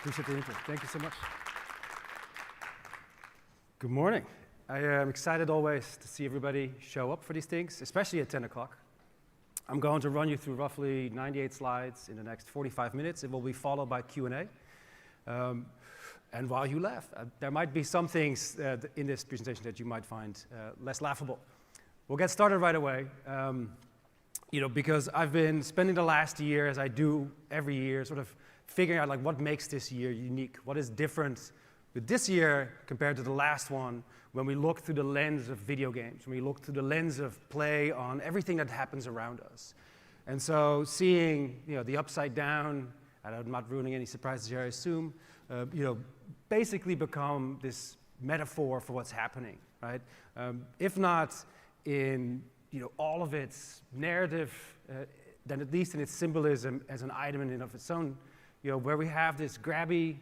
Appreciate the intro. Thank you so much. Good morning. I am excited always to see everybody show up for these things, especially at 10 o'clock. I'm going to run you through roughly 98 slides in the next 45 minutes. It will be followed by Q&A. And while you laugh, there might be some things in this presentation that you might find less laughable. We'll get started right away. Because I've been spending the last year, as I do every year, sort of figuring out like what makes this year unique, what is different with this year compared to the last one when we look through the lens of video games, when we look through the lens of play on everything that happens around us. And so seeing the upside down, and I'm not ruining any surprises here, I assume, basically become this metaphor for what's happening, right? If not in all of its narrative, then at least in its symbolism as an item in and of its own, where we have this grabby,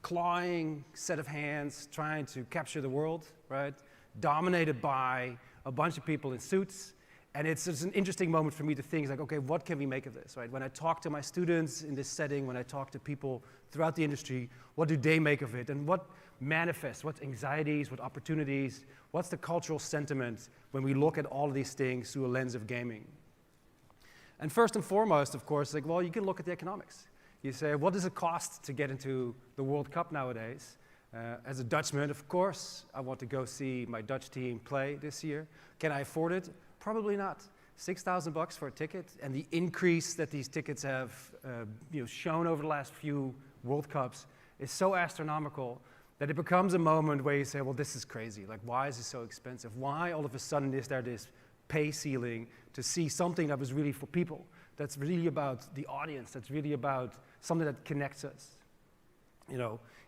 clawing set of hands trying to capture the world, right? Dominated by a bunch of people in suits. And it's just an interesting moment for me to think, like, okay, what can we make of this, right? When I talk to my students in this setting, when I talk to people throughout the industry, what do they make of it? And what manifests, what anxieties, what opportunities, what's the cultural sentiment when we look at all of these things through a lens of gaming? And first and foremost, of course, you can look at the economics. You say, what does it cost to get into the World Cup nowadays? As a Dutchman, of course, I want to go see my Dutch team play this year. Can I afford it? Probably not. $6,000 for a ticket, and the increase that these tickets have shown over the last few World Cups is so astronomical that it becomes a moment where you say, well, this is crazy. Like, why is it so expensive? Why all of a sudden is there this pay ceiling to see something that was really for people, that's really about the audience, that's really about something that connects us?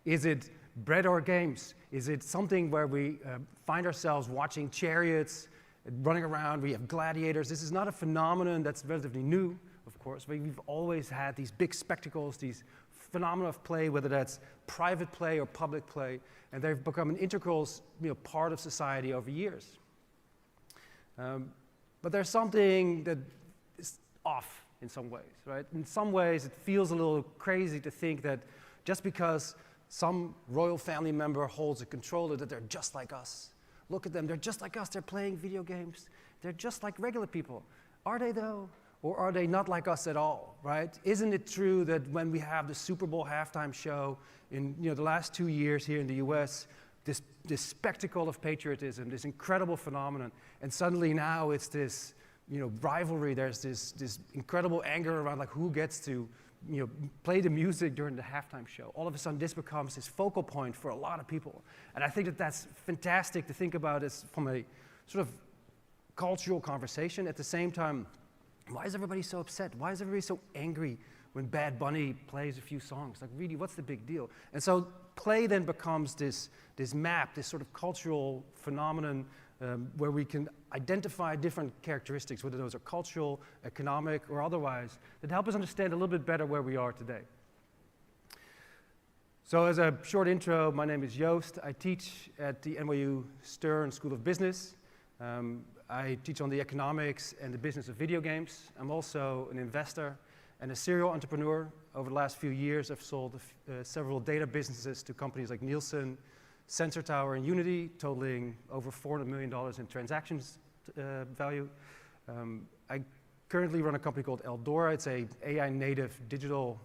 Is it bread or games? Is it something where we find ourselves watching chariots running around? We have gladiators. This is not a phenomenon that's relatively new, of course, but we've always had these big spectacles, these phenomena of play, whether that's private play or public play, and they've become an integral part of society over years. But there's something that is off in some ways, right? In some ways, it feels a little crazy to think that just because some royal family member holds a controller that they're just like us. Look at them, they're just like us, they're playing video games. They're just like regular people. Are they though? Or are they not like us at all, right? Isn't it true that when we have the Super Bowl halftime show in the last 2 years here in the US, this spectacle of patriotism, this incredible phenomenon, and suddenly now it's this rivalry, there's this incredible anger around like who gets to play the music during the halftime show. All of a sudden this becomes this focal point for a lot of people. And I think that that's fantastic to think about as from a sort of cultural conversation. At the same time, why is everybody so upset? Why is everybody so angry when Bad Bunny plays a few songs? Like, really, what's the big deal? And so play then becomes this map, this sort of cultural phenomenon where we can identify different characteristics, whether those are cultural, economic, or otherwise, that help us understand a little bit better where we are today. So as a short intro, my name is Joost. I teach at the NYU Stern School of Business. I teach on the economics and the business of video games. I'm also an investor and a serial entrepreneur. Over the last few years, I've sold several data businesses to companies like Nielsen, Sensor Tower, and Unity, totaling over $400 million in transactions value. I currently run a company called Eldora. It's an AI-native digital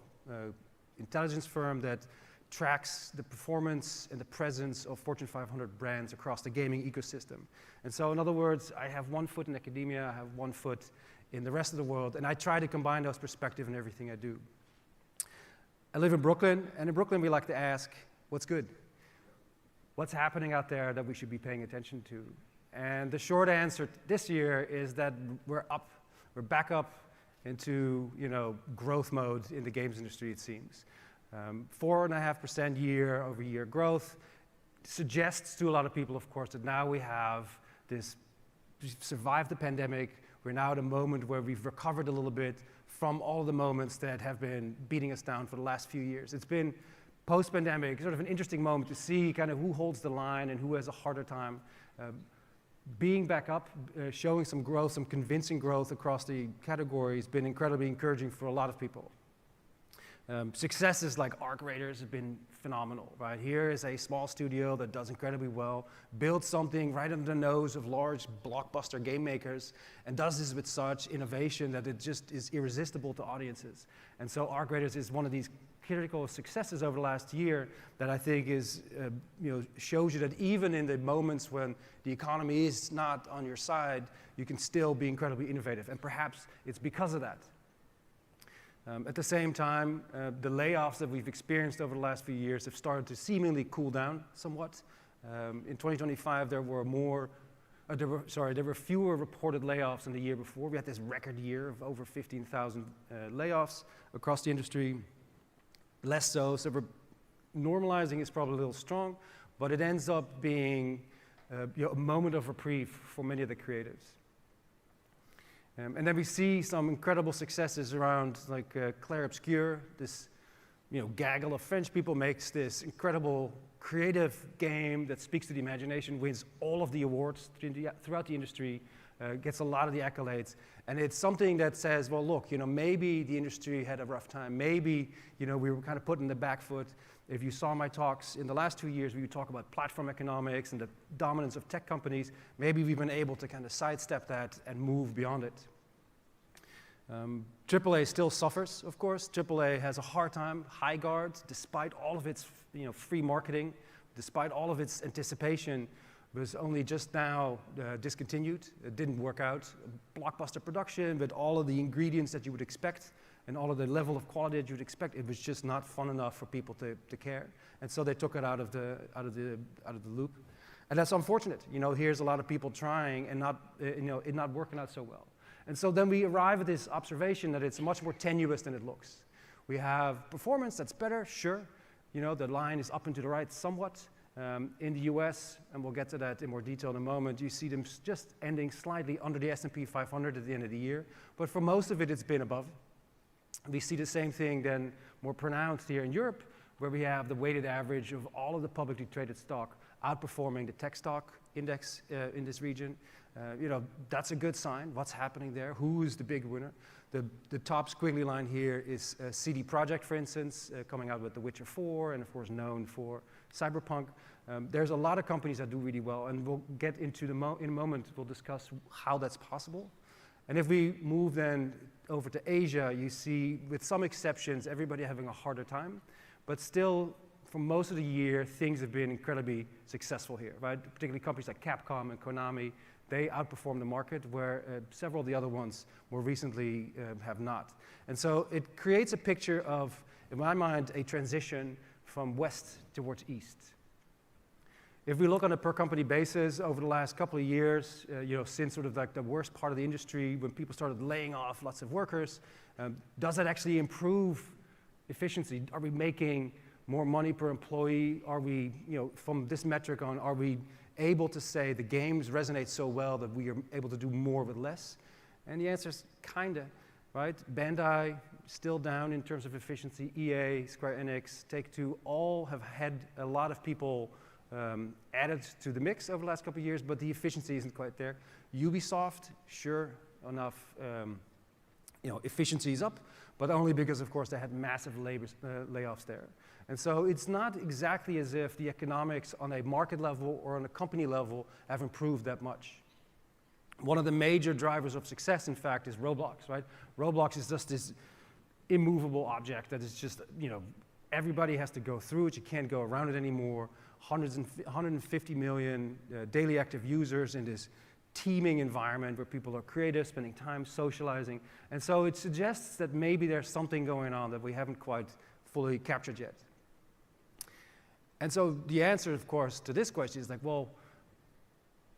intelligence firm that tracks the performance and the presence of Fortune 500 brands across the gaming ecosystem. And so, in other words, I have one foot in academia, I have one foot in the rest of the world, and I try to combine those perspectives in everything I do. I live in Brooklyn, and in Brooklyn we like to ask, what's good? What's happening out there that we should be paying attention to? And the short answer this year is that we're back up into growth mode in the games industry, it seems. 4.5% year-over-year growth suggests to a lot of people, of course, that now we have we've survived the pandemic. We're now at a moment where we've recovered a little bit from all the moments that have been beating us down for the last few years. It's been post-pandemic, sort of an interesting moment to see kind of who holds the line and who has a harder time. Being back up, showing some growth, some convincing growth across the category has been incredibly encouraging for a lot of people. Successes like Arc Raiders have been phenomenal, right? Here is a small studio that does incredibly well, builds something right under the nose of large blockbuster game makers, and does this with such innovation that it just is irresistible to audiences. And so Arc Raiders is one of these critical successes over the last year that I think is, shows you that even in the moments when the economy is not on your side, you can still be incredibly innovative. And perhaps it's because of that. At the same time, the layoffs that we've experienced over the last few years have started to seemingly cool down somewhat. In 2025, there were fewer reported layoffs than the year before. We had this record year of over 15,000 layoffs across the industry. Less so normalizing is probably a little strong, but it ends up being a moment of reprieve for many of the creatives. And then we see some incredible successes around, like Clair Obscur, this gaggle of French people makes this incredible creative game that speaks to the imagination, wins all of the awards throughout the industry, gets a lot of the accolades. And it's something that says, well, look, maybe the industry had a rough time. Maybe, we were kind of put in the back foot. If you saw my talks in the last 2 years, we would talk about platform economics and the dominance of tech companies. Maybe we've been able to kind of sidestep that and move beyond it. AAA still suffers, of course. AAA has a hard time, high guard, despite all of its free marketing, despite all of its anticipation, was only just now discontinued. It didn't work out. Blockbuster production with all of the ingredients that you would expect and all of the level of quality that you would expect, it was just not fun enough for people to care. And so they took it out of the loop. And that's unfortunate. Here's a lot of people trying and it not working out so well. And so then we arrive at this observation that it's much more tenuous than it looks. We have performance that's better, sure. The line is up and to the right somewhat. In the US, and we'll get to that in more detail in a moment, you see them just ending slightly under the S&P 500 at the end of the year. But for most of it, it's been above. We see the same thing then more pronounced here in Europe, where we have the weighted average of all of the publicly traded stock outperforming the tech stock index in this region. That's a good sign. What's happening there? Who is the big winner? The top squiggly line here is CD Projekt, for instance, coming out with The Witcher 4, and of course known for Cyberpunk. There's a lot of companies that do really well, and we'll get into in a moment, we'll discuss how that's possible. And if we move then over to Asia, you see, with some exceptions, everybody having a harder time, but still, for most of the year, things have been incredibly successful here, right? Particularly companies like Capcom and Konami, they outperform the market, where several of the other ones more recently have not. And so it creates a picture of, in my mind, a transition from west towards east. If we look on a per company basis over the last couple of years, since sort of like the worst part of the industry, when people started laying off lots of workers, does that actually improve efficiency? Are we making more money per employee? Are we, from this metric on, are we able to say the games resonate so well that we are able to do more with less? And the answer is kinda, right? Bandai still down in terms of efficiency. EA, Square Enix, Take-Two, all have had a lot of people added to the mix over the last couple of years, but the efficiency isn't quite there. Ubisoft, sure enough, efficiency is up, but only because, of course, they had massive layoffs there. And so it's not exactly as if the economics on a market level or on a company level have improved that much. One of the major drivers of success, in fact, is Roblox, right? Roblox is just this immovable object that is just, everybody has to go through it. You can't go around it anymore. 150 million daily active users in this teeming environment where people are creative, spending time socializing. And so it suggests that maybe there's something going on that we haven't quite fully captured yet. And so the answer, of course, to this question is like, well,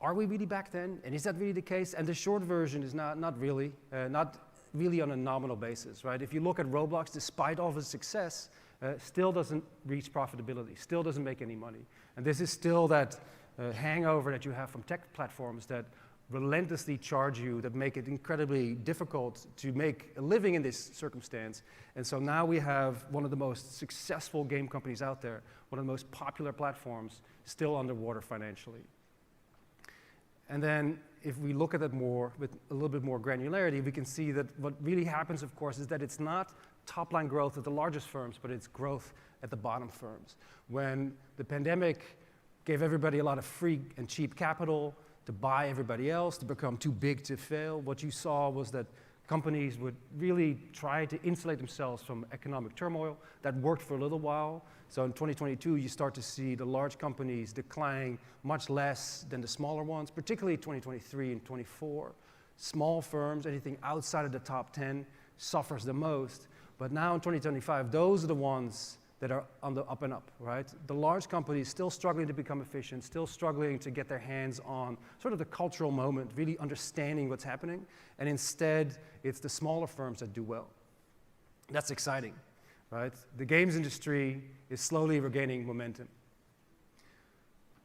are we really back then? And is that really the case? And the short version is not really on a nominal basis, right? If you look at Roblox, despite all of its success, still doesn't reach profitability, still doesn't make any money. And this is still that hangover that you have from tech platforms that relentlessly charge you, that make it incredibly difficult to make a living in this circumstance. And so now we have one of the most successful game companies out there, one of the most popular platforms, still underwater financially. And then if we look at it more with a little bit more granularity, we can see that what really happens, of course, is that it's not top-line growth at the largest firms, but it's growth at the bottom firms. When the pandemic gave everybody a lot of free and cheap capital to buy everybody else, to become too big to fail, what you saw was that companies would really try to insulate themselves from economic turmoil. That worked for a little while. So in 2022, you start to see the large companies declining much less than the smaller ones, particularly 2023 and 24. Small firms, anything outside of the top 10, suffers the most. But now in 2025, those are the ones that are on the up and up, right? The large companies still struggling to become efficient, still struggling to get their hands on sort of the cultural moment, really understanding what's happening, and instead, it's the smaller firms that do well. That's exciting, right? The games industry is slowly regaining momentum.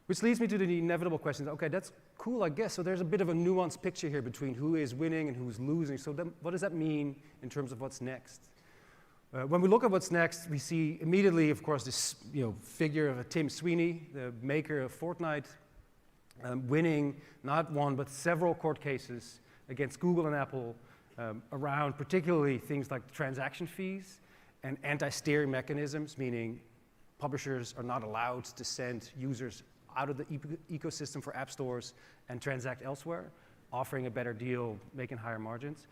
Which leads me to the inevitable question, okay, that's cool, I guess, so there's a bit of a nuanced picture here between who is winning and who's losing, so then what does that mean in terms of what's next? When we look at what's next, we see immediately, of course, this figure of Tim Sweeney, the maker of Fortnite, winning not one, but several court cases against Google and Apple around particularly things like transaction fees and anti-steering mechanisms, meaning publishers are not allowed to send users out of the ecosystem for app stores and transact elsewhere, offering a better deal, making higher margins.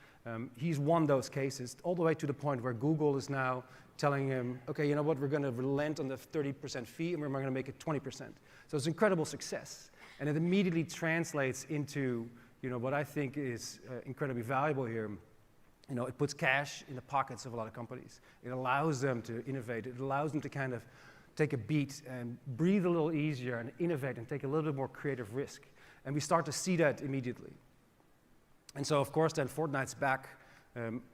He's won those cases all the way to the point where Google is now telling him, okay, you know what, we're going to relent on the 30% fee and we're going to make it 20%. So it's incredible success. And it immediately translates into what I think is incredibly valuable here. It puts cash in the pockets of a lot of companies. It allows them to innovate. It allows them to kind of take a beat and breathe a little easier and innovate and take a little bit more creative risk. And we start to see that immediately. And so, of course, then Fortnite's back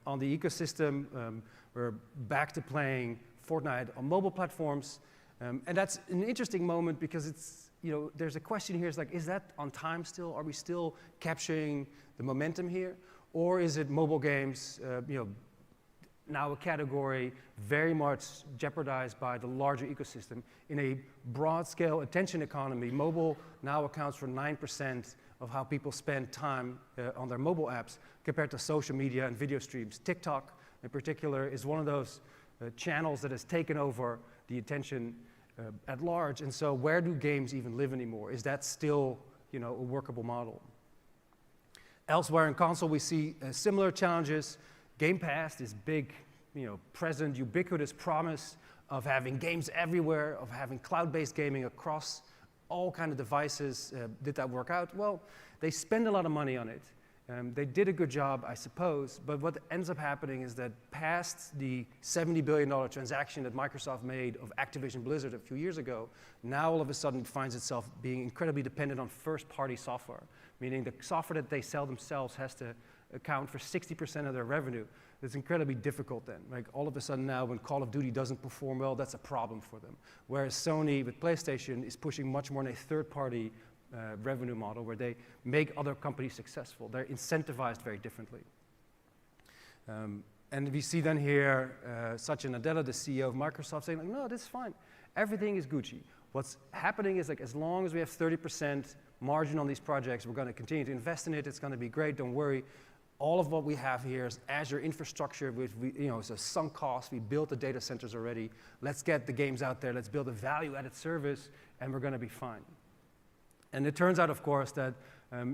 on the ecosystem. We're back to playing Fortnite on mobile platforms. And that's an interesting moment because it's, there's a question here, is that on time still? Are we still capturing the momentum here? Or is it mobile games, now a category very much jeopardized by the larger ecosystem? In a broad-scale attention economy, mobile now accounts for 9% of how people spend time on their mobile apps compared to social media and video streams. TikTok, in particular, is one of those channels that has taken over the attention at large. And so where do games even live anymore? Is that still a workable model? Elsewhere in console, we see similar challenges. Game Pass, this big, present, ubiquitous promise of having games everywhere, of having cloud-based gaming across all kind of devices. Did that work out? Well, they spend a lot of money on it. They did a good job, I suppose, but what ends up happening is that past the $70 billion transaction that Microsoft made of Activision Blizzard a few years ago, now all of a sudden finds itself being incredibly dependent on first-party software, meaning the software that they sell themselves has to account for 60% of their revenue. It's incredibly difficult then. Like all of a sudden now when Call of Duty doesn't perform well, that's a problem for them. Whereas Sony with PlayStation is pushing much more in a third-party revenue model where they make other companies successful. They're incentivized very differently. And we see then here Satya Nadella, the CEO of Microsoft, saying, no, this is fine. Everything is Gucci. What's happening is as long as we have 30% margin on these projects, we're going to continue to invest in it. It's going to be great. Don't worry. All of what we have here is Azure infrastructure, which it's a sunk cost. We built the data centers already. Let's get the games out there. Let's build a value-added service, and we're going to be fine. And it turns out, of course, that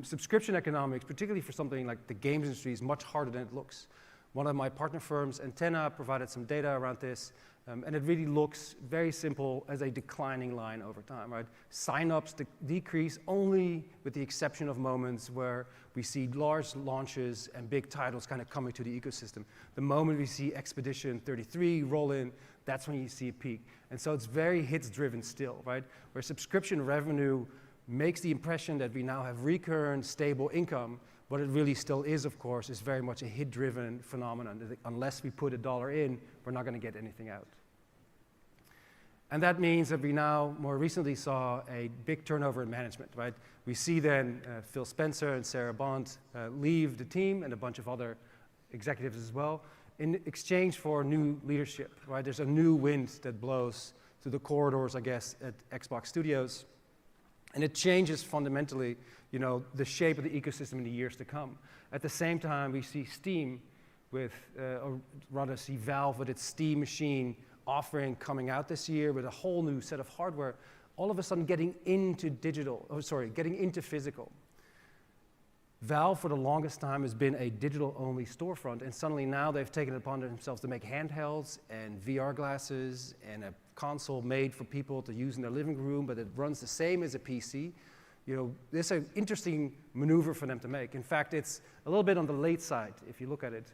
subscription economics, particularly for something like the games industry, is much harder than it looks. One of my partner firms, Antenna, provided some data around this, and it really looks very simple as a declining line over time, right? Sign-ups decrease only with the exception of moments where we see large launches and big titles kind of coming to the ecosystem. The moment we see Expedition 33 roll in, that's when you see a peak. And so it's very hits-driven still, right? Where subscription revenue makes the impression that we now have recurrent, stable income. What it really still is, of course, is very much a hit-driven phenomenon. Unless we put $1 in, we're not going to get anything out. And that means that we now, more recently, saw a big turnover in management, right? We see then Phil Spencer and Sarah Bond leave the team and a bunch of other executives as well in exchange for new leadership, right? There's a new wind that blows through the corridors, I guess, at Xbox Studios. And it changes fundamentally, the shape of the ecosystem in the years to come. At the same time, we see Steam or rather see Valve with its Steam machine offering coming out this year with a whole new set of hardware, all of a sudden getting into getting into physical. Valve, for the longest time, has been a digital-only storefront, and suddenly now they've taken it upon themselves to make handhelds and VR glasses and a console made for people to use in their living room, but it runs the same as a PC. You know, this is an interesting maneuver for them to make. In fact, it's a little bit on the late side, if you look at it.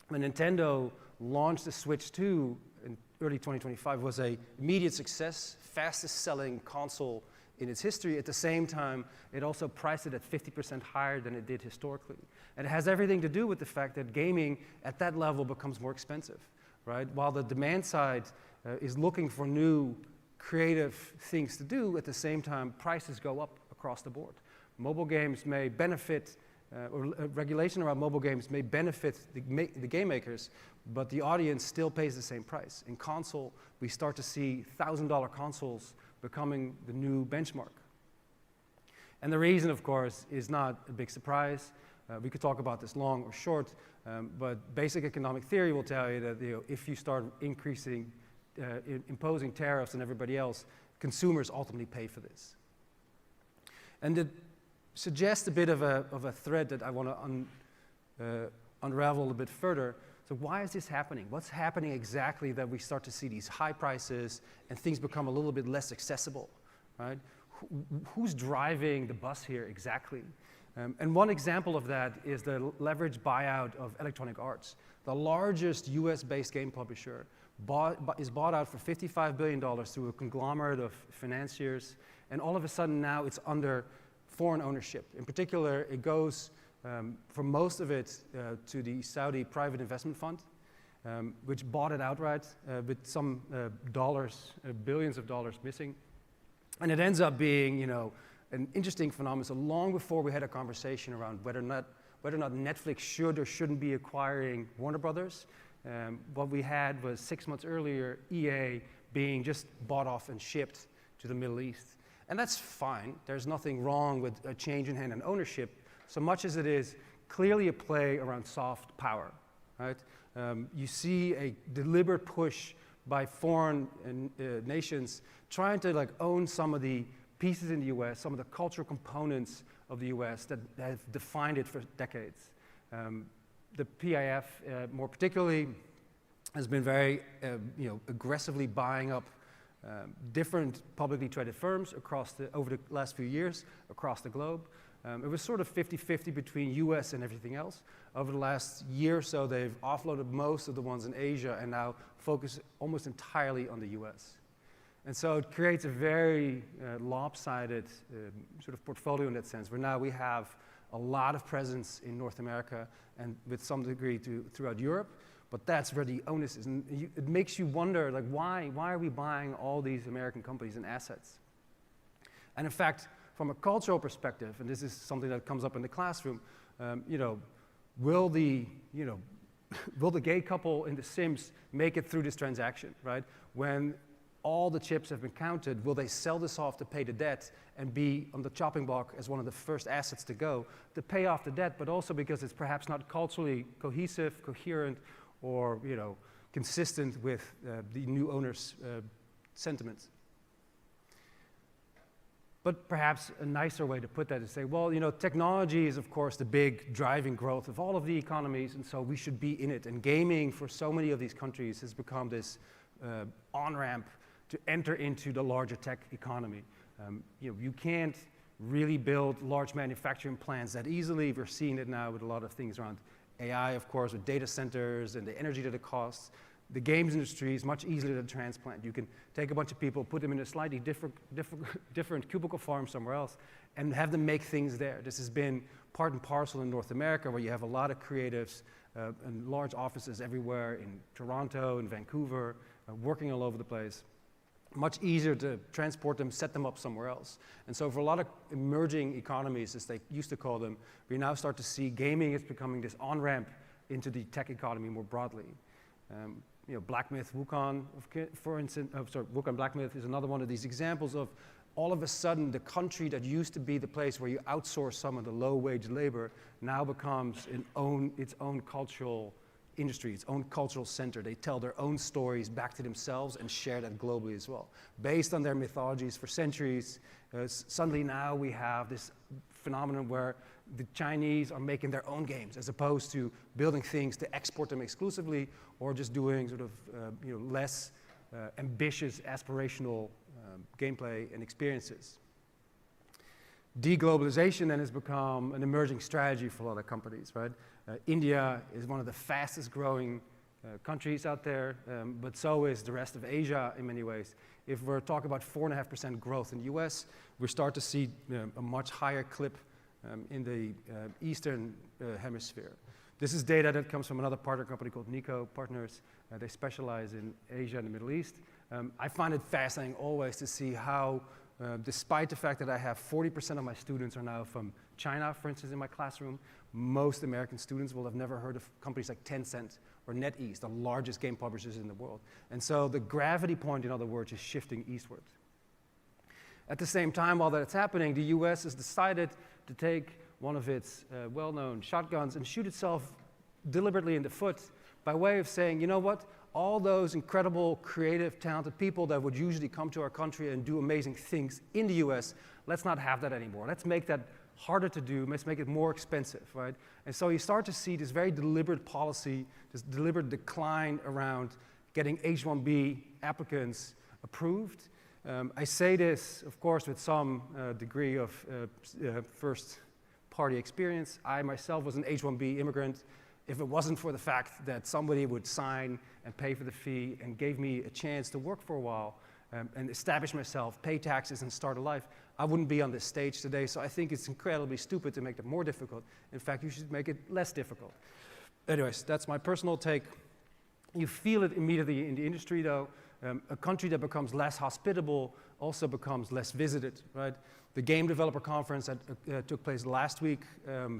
When Nintendo launched the Switch 2 in early 2025, was an immediate success, fastest selling console in its history. At the same time, it also priced it at 50% higher than it did historically. And it has everything to do with the fact that gaming at that level becomes more expensive, right? While the demand side is looking for new creative things to do, at the same time, prices go up across the board. Mobile games may benefit, or regulation around mobile games may benefit the game makers, but the audience still pays the same price. In console, we start to see $1,000 consoles becoming the new benchmark. And the reason, of course, is not a big surprise. We could talk about this long or short, but basic economic theory will tell you that if you start imposing tariffs on everybody else, consumers ultimately pay for this. And it suggests a bit of a thread that I want to unravel a bit further. So why is this happening? What's happening exactly that we start to see these high prices and things become a little bit less accessible, right? Who's driving the bus here exactly? And one example of that is the leveraged buyout of Electronic Arts. The largest US-based game publisher is bought out for $55 billion through a conglomerate of financiers, and all of a sudden now it's under foreign ownership. In particular, it goes for most of it to the Saudi private investment fund, which bought it outright with some billions of dollars missing. And it ends up being, an interesting phenomenon. So long before we had a conversation around whether or not Netflix should or shouldn't be acquiring Warner Brothers, what we had was 6 months earlier, EA being just bought off and shipped to the Middle East. And that's fine. There's nothing wrong with a change in hand and ownership, so much as it is clearly a play around soft power, right? You see a deliberate push by foreign nations trying to own some of the pieces in the US, some of the cultural components of the US that have defined it for decades. The PIF, more particularly, has been very aggressively buying up different publicly traded firms over the last few years across the globe. It was sort of 50-50 between US and everything else. Over the last year or so, they've offloaded most of the ones in Asia and now focus almost entirely on the US. And so it creates a very lopsided sort of portfolio in that sense, where now we have a lot of presence in North America and with some degree throughout Europe, but that's where the onus is. And it makes you wonder, why are we buying all these American companies and assets? And in fact, from a cultural perspective, and this is something that comes up in the classroom, will the gay couple in The Sims make it through this transaction, right? When all the chips have been counted, will they sell this off to pay the debt and be on the chopping block as one of the first assets to go to pay off the debt, but also because it's perhaps not culturally cohesive, coherent, or consistent with the new owner's sentiments. But perhaps a nicer way to put that is say, well, technology is, of course, the big driving growth of all of the economies, and so we should be in it. And gaming for so many of these countries has become this on-ramp to enter into the larger tech economy. You can't really build large manufacturing plants that easily. We're seeing it now with a lot of things around AI, of course, with data centers and the energy that it costs. The games industry is much easier to transplant. You can take a bunch of people, put them in a slightly different cubicle farm somewhere else, and have them make things there. This has been part and parcel in North America, where you have a lot of creatives and large offices everywhere in Toronto and Vancouver, working all over the place. Much easier to transport them, set them up somewhere else. And so for a lot of emerging economies, as they used to call them, we now start to see gaming is becoming this on-ramp into the tech economy more broadly. Black Myth Wukong, for instance, Wukong Black Myth is another one of these examples of all of a sudden the country that used to be the place where you outsource some of the low-wage labor now becomes its own cultural industry, its own cultural center. They tell their own stories back to themselves and share that globally as well. Based on their mythologies for centuries, suddenly now we have this phenomenon where the Chinese are making their own games as opposed to building things to export them exclusively or just doing sort of less ambitious, aspirational gameplay and experiences. Deglobalization then has become an emerging strategy for a lot of companies, right? India is one of the fastest growing countries out there, but so is the rest of Asia in many ways. If we're talking about 4.5% growth in the US, we start to see a much higher clip in the Eastern Hemisphere. This is data that comes from another partner company called Nico Partners. They specialize in Asia and the Middle East. I find it fascinating always to see how, despite the fact that I have 40% of my students are now from China, for instance, in my classroom, most American students will have never heard of companies like Tencent or NetEase, the largest game publishers in the world. And so the gravity point, in other words, is shifting eastward. At the same time, while that's happening, the US has decided to take one of its well-known shotguns and shoot itself deliberately in the foot by way of saying, you know what, all those incredible, creative, talented people that would usually come to our country and do amazing things in the US, let's not have that anymore. Let's make that harder to do, let's make it more expensive, right? And so you start to see this very deliberate policy, this deliberate decline around getting H-1B applicants approved. I say this, of course, with some degree of first-party experience. I myself was an H-1B immigrant. If it wasn't for the fact that somebody would sign and pay for the fee and gave me a chance to work for a while and establish myself, pay taxes, and start a life, I wouldn't be on this stage today. So I think it's incredibly stupid to make it more difficult. In fact, you should make it less difficult. Anyways, that's my personal take. You feel it immediately in the industry, though. A country that becomes less hospitable also becomes less visited, right? The Game Developer Conference that took place last week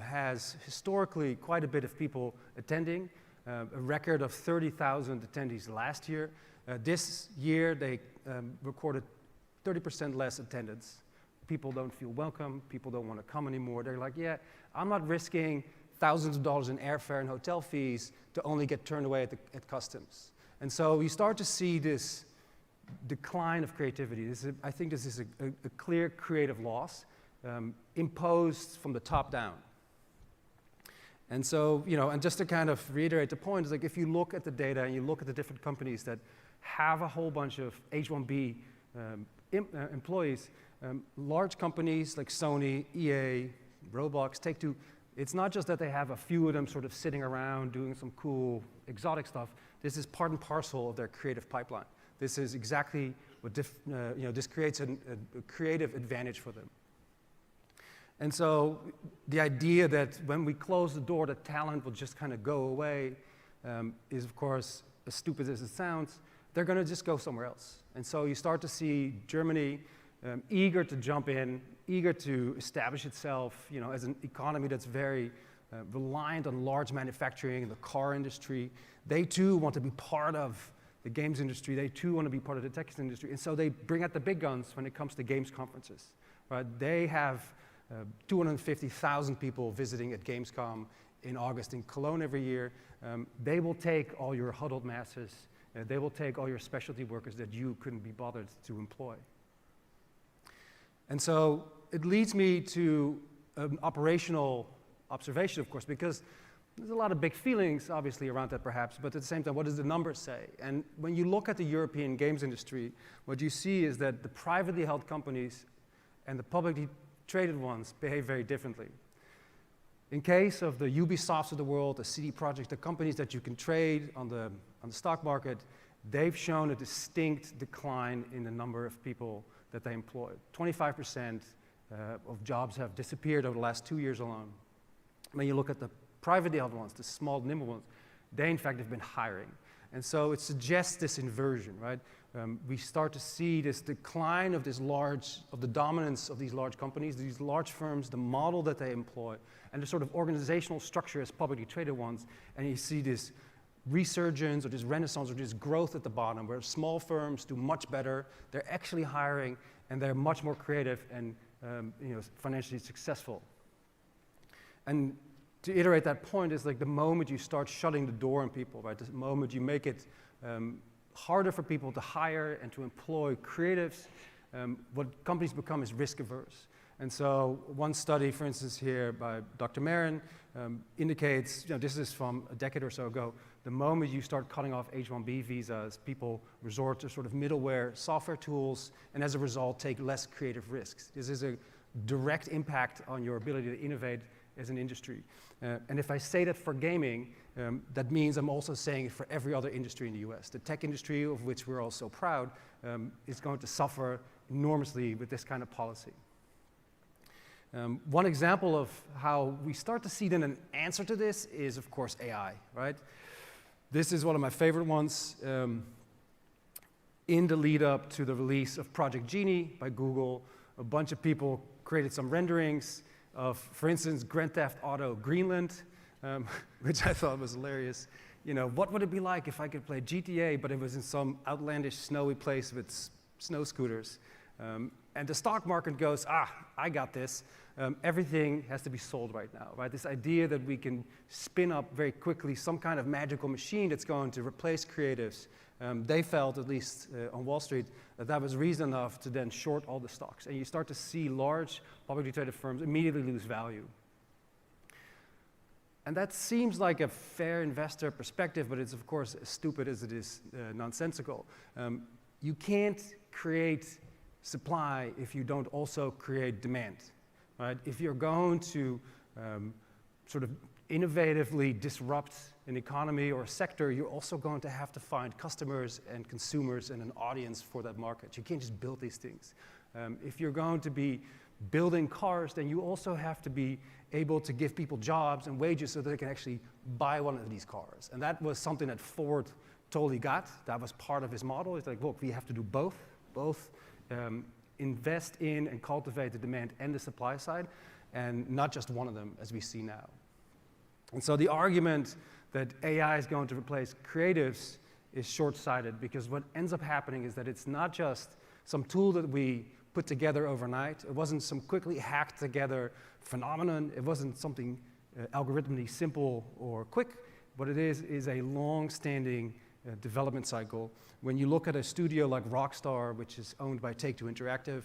has historically quite a bit of people attending, a record of 30,000 attendees last year. This year, they recorded 30% less attendance. People don't feel welcome, people don't want to come anymore. They're like, yeah, I'm not risking thousands of dollars in airfare and hotel fees to only get turned away at customs. And so you start to see this decline of creativity. I think this is a clear creative loss imposed from the top down. And so, and just to kind of reiterate the point, is like if you look at the data and you look at the different companies that have a whole bunch of H-1B employees, large companies like Sony, EA, Roblox, Take-Two, it's not just that they have a few of them sort of sitting around doing some cool exotic stuff. This is part and parcel of their creative pipeline. This is exactly what this creates a creative advantage for them. And so the idea that when we close the door, the talent will just kind of go away is, of course, as stupid as it sounds. They're going to just go somewhere else. And so you start to see Germany eager to jump in, eager to establish itself, as an economy that's very reliant on large manufacturing, the car industry. They too want to be part of the games industry. They too want to be part of the tech industry. And so they bring out the big guns when it comes to games conferences, right? They have 250,000 people visiting at Gamescom in August in Cologne every year. They will take all your huddled masses. They will take all your specialty workers that you couldn't be bothered to employ. And so it leads me to an operational observation, of course, because there's a lot of big feelings, obviously, around that perhaps, but at the same time, what does the numbers say? And when you look at the European games industry, what you see is that the privately held companies and the publicly traded ones behave very differently. In case of the Ubisofts of the world, the CD Projekt, the companies that you can trade on the stock market, they've shown a distinct decline in the number of people that they employ. 25% of jobs have disappeared over the last 2 years alone. When you look at the privately held ones, the small, nimble ones, they in fact have been hiring. And so it suggests this inversion, right? We start to see this decline of the dominance of these large companies, these large firms, the model that they employ, and the sort of organizational structure as publicly traded ones, and you see this resurgence or this renaissance or this growth at the bottom where small firms do much better, they're actually hiring, and they're much more creative and financially successful. And to iterate that point is like the moment you start shutting the door on people, right? The moment you make it harder for people to hire and to employ creatives, what companies become is risk averse. And so one study, for instance, here by Dr. Marin indicates, this is from a decade or so ago, the moment you start cutting off H-1B visas, people resort to sort of middleware software tools, and as a result, take less creative risks. This is a direct impact on your ability to innovate as an industry. And if I say that for gaming, that means I'm also saying it for every other industry in the US. The tech industry, of which we're all so proud, is going to suffer enormously with this kind of policy. One example of how we start to see then an answer to this is, of course, AI, right? This is one of my favorite ones. In the lead up to the release of Project Genie by Google, a bunch of people created some renderings of, for instance, Grand Theft Auto Greenland, which I thought was hilarious. What would it be like if I could play GTA, but it was in some outlandish snowy place with snow scooters? And the stock market goes, I got this. Everything has to be sold right now, right? This idea that we can spin up very quickly some kind of magical machine that's going to replace creatives. They felt, at least on Wall Street, that that was reason enough to then short all the stocks. And you start to see large publicly traded firms immediately lose value. And that seems like a fair investor perspective, but it's, of course, as stupid as it is nonsensical. You can't create supply if you don't also create demand, right? If you're going to sort of innovatively disrupt an economy or a sector, you're also going to have to find customers and consumers and an audience for that market. You can't just build these things. If you're going to be building cars, then you also have to be able to give people jobs and wages so that they can actually buy one of these cars. And that was something that Ford totally got. That was part of his model. It's like, look, we have to do both invest in and cultivate the demand and the supply side, and not just one of them, as we see now. And so the argument that AI is going to replace creatives is short-sighted, because what ends up happening is that it's not just some tool that we put together overnight. It wasn't some quickly hacked together phenomenon. It wasn't something algorithmically simple or quick. What it is a long-standing development cycle. When you look at a studio like Rockstar, which is owned by Take-Two Interactive,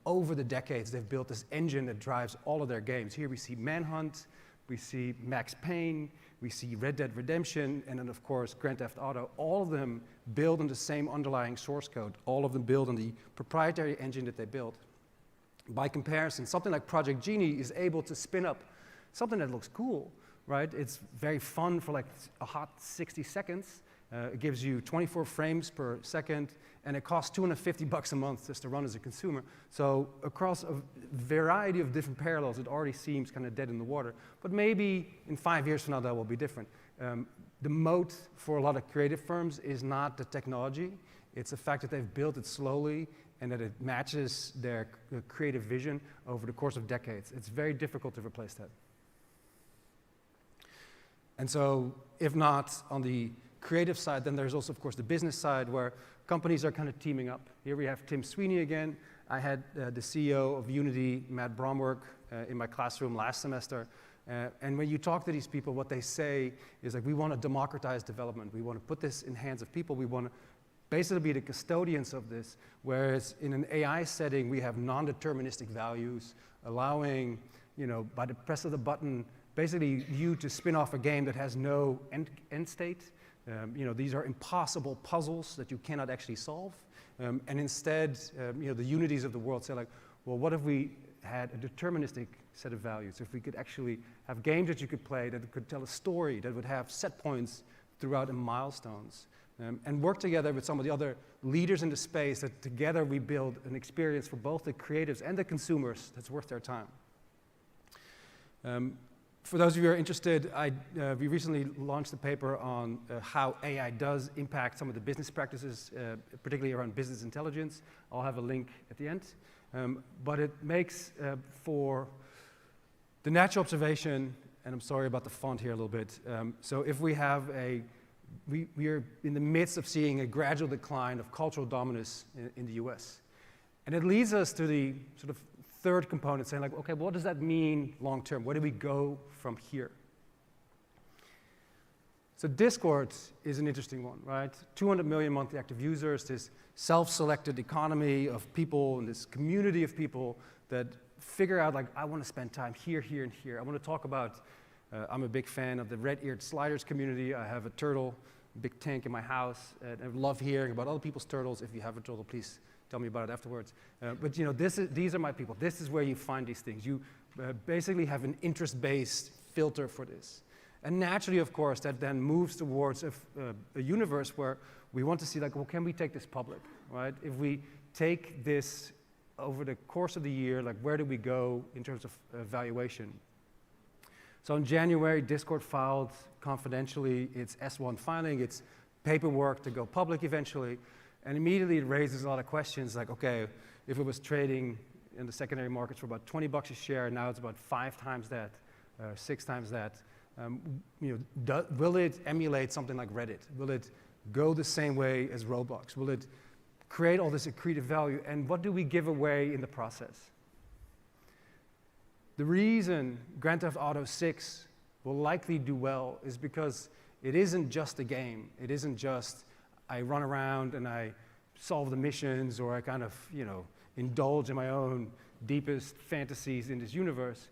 over the decades, they've built this engine that drives all of their games. Here we see Manhunt, we see Max Payne, we see Red Dead Redemption, and then, of course, Grand Theft Auto. All of them build on the same underlying source code. All of them build on the proprietary engine that they built. By comparison, something like Project Genie is able to spin up something that looks cool, right? It's very fun for like a hot 60 seconds. It gives you 24 frames per second, and it costs $250 a month just to run as a consumer. So across a variety of different parallels, it already seems kind of dead in the water. But maybe in 5 years from now, that will be different. The moat for a lot of creative firms is not the technology. It's the fact that they've built it slowly and that it matches their creative vision over the course of decades. It's very difficult to replace that. And so if not on the creative side, then there's also, of course, the business side where companies are kind of teaming up. Here we have Tim Sweeney again. I had the CEO of Unity, Matt Bromwork, in my classroom last semester. And when you talk to these people, what they say is like, we want to democratize development. We want to put this in the hands of people. We want to basically be the custodians of this, whereas in an AI setting, we have non-deterministic values, allowing, by the press of the button, basically you to spin off a game that has no end state. These are impossible puzzles that you cannot actually solve. And instead, the Unities of the world say like, well, what if we had a deterministic set of values? If we could actually have games that you could play that could tell a story, that would have set points throughout and milestones, and work together with some of the other leaders in the space that together we build an experience for both the creatives and the consumers that's worth their time. For those of you who are interested, we recently launched a paper on how AI does impact some of the business practices, particularly around business intelligence. I'll have a link at the end. But it makes for the natural observation, and I'm sorry about the font here a little bit. So if we have we are in the midst of seeing a gradual decline of cultural dominance in the US. And it leads us to the sort of third component, saying like, okay, what does that mean long term? Where do we go from here? So Discord is an interesting one, right? 200 million monthly active users, this self-selected economy of people and this community of people that figure out like, I want to spend time here, here, and here. I want to talk about, I'm a big fan of the red-eared sliders community. I have a turtle, big tank in my house, and I love hearing about other people's turtles. If you have a turtle, please tell me about it afterwards. But you know, these are my people. This is where you find these things. You basically have an interest-based filter for this. And naturally, of course, that then moves towards a universe where we want to see, like, well, can we take this public, right? If we take this over the course of the year, like, where do we go in terms of valuation? So in January, Discord filed confidentially its S1 filing, its paperwork to go public eventually. And immediately it raises a lot of questions like, okay, if it was trading in the secondary markets for about $20 a share, now it's about 5 times that, 6 times that. You know, will it emulate something like Reddit? Will it go the same way as Roblox? Will it create all this accretive value? And what do we give away in the process? The reason Grand Theft Auto 6 will likely do well is because it isn't just a game. It isn't just I run around and I solve the missions or I kind of, you know, indulge in my own deepest fantasies in this universe.